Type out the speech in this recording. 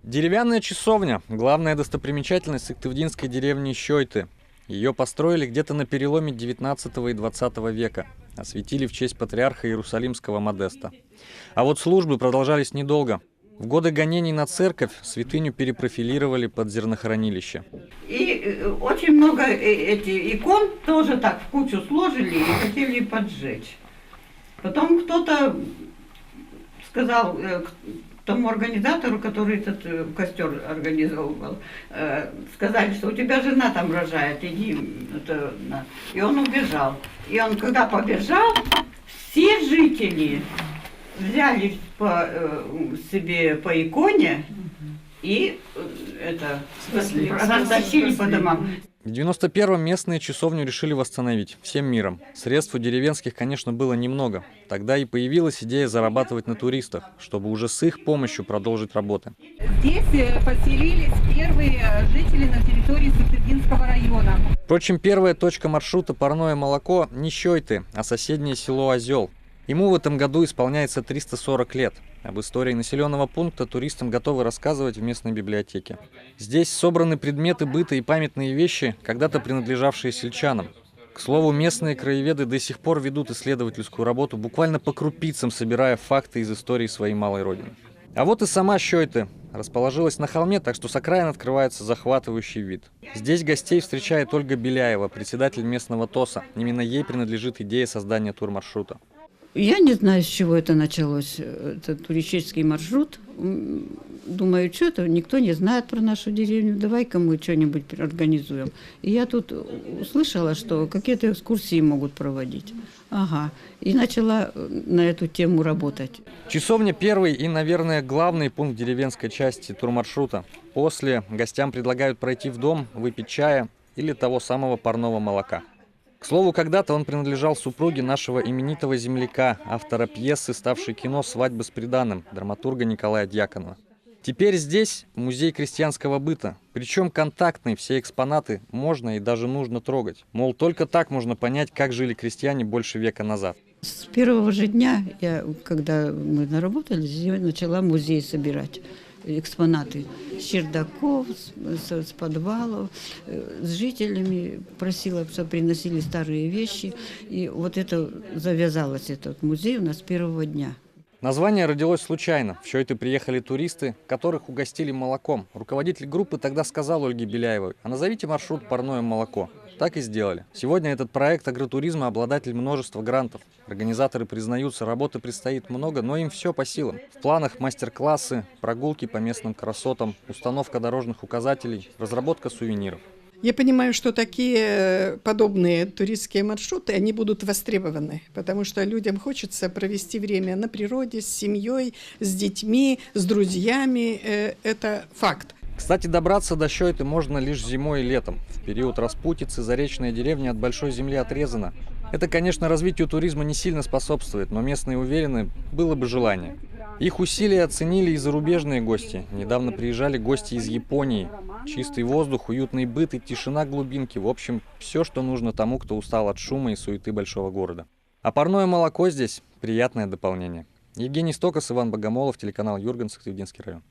Деревянная часовня – главная достопримечательность сыктывдинской деревни Щойты. Ее построили где-то на переломе 19 и 20 века. Осветили в честь патриарха Иерусалимского Модеста. А вот службы продолжались недолго. В годы гонений на церковь святыню перепрофилировали под зернохранилище. И очень много этих икон тоже так в кучу сложили и хотели поджечь. Потом кто-то сказал тому организатору, который этот костер организовывал, сказали, что у тебя жена там рожает, иди. И он убежал. И он, когда побежал, все жители взяли себе по иконе и растащили по домам. В 91-м местные часовню решили восстановить всем миром. Средств у деревенских, конечно, было немного. Тогда и появилась идея зарабатывать на туристах, чтобы уже с их помощью продолжить работы. Здесь поселились первые жители на территории Сыктывдинского района. Впрочем, первая точка маршрута «Парное молоко» не Щойты, а соседнее село Озел. Ему в этом году исполняется 340 лет. Об истории населенного пункта туристам готовы рассказывать в местной библиотеке. Здесь собраны предметы быта и памятные вещи, когда-то принадлежавшие сельчанам. К слову, местные краеведы до сих пор ведут исследовательскую работу, буквально по крупицам собирая факты из истории своей малой родины. А вот и сама Щойты расположилась на холме, так что с окраин открывается захватывающий вид. Здесь гостей встречает Ольга Беляева, председатель местного ТОСа. Именно ей принадлежит идея создания турмаршрута. Я не знаю, с чего это началось, этот туристический маршрут. Думаю, что это, никто не знает про нашу деревню, давай-ка мы что-нибудь организуем. И я тут услышала, что какие-то экскурсии могут проводить. Ага, и начала на эту тему работать. Часовня первый и, наверное, главный пункт деревенской части турмаршрута. После гостям предлагают пройти в дом, выпить чая или того самого парного молока. К слову, когда-то он принадлежал супруге нашего именитого земляка, автора пьесы, ставшей кино «Свадьба с приданым», драматурга Николая Дьяконова. Теперь здесь музей крестьянского быта, причем контактный, все экспонаты можно и даже нужно трогать. Мол, только так можно понять, как жили крестьяне больше века назад. С первого же дня, когда мы наработали, я начала музей собирать экспонаты с чердаков, с подвалов, с жителями просила, чтобы приносили старые вещи. И вот это завязалось, этот музей у нас с первого дня. Название родилось случайно. В Щойты приехали туристы, которых угостили молоком. Руководитель группы тогда сказал Ольге Беляевой: а назовите маршрут «Парное молоко». Так и сделали. Сегодня этот проект агротуризма обладатель множества грантов. Организаторы признаются, работы предстоит много, но им все по силам. В планах мастер-классы, прогулки по местным красотам, установка дорожных указателей, разработка сувениров. Я понимаю, что такие подобные туристские маршруты, они будут востребованы, потому что людям хочется провести время на природе, с семьей, с детьми, с друзьями. Это факт. Кстати, добраться до Щойты можно лишь зимой и летом. В период распутицы заречная деревня от большой земли отрезана. Это, конечно, развитию туризма не сильно способствует, но местные уверены, было бы желание. Их усилия оценили и зарубежные гости. Недавно приезжали гости из Японии. Чистый воздух, уютный быт и тишина глубинки. В общем, все, что нужно тому, кто устал от шума и суеты большого города. А парное молоко здесь – приятное дополнение. Евгений Стокос, Иван Богомолов, телеканал Юрган, Сыктывдинский район.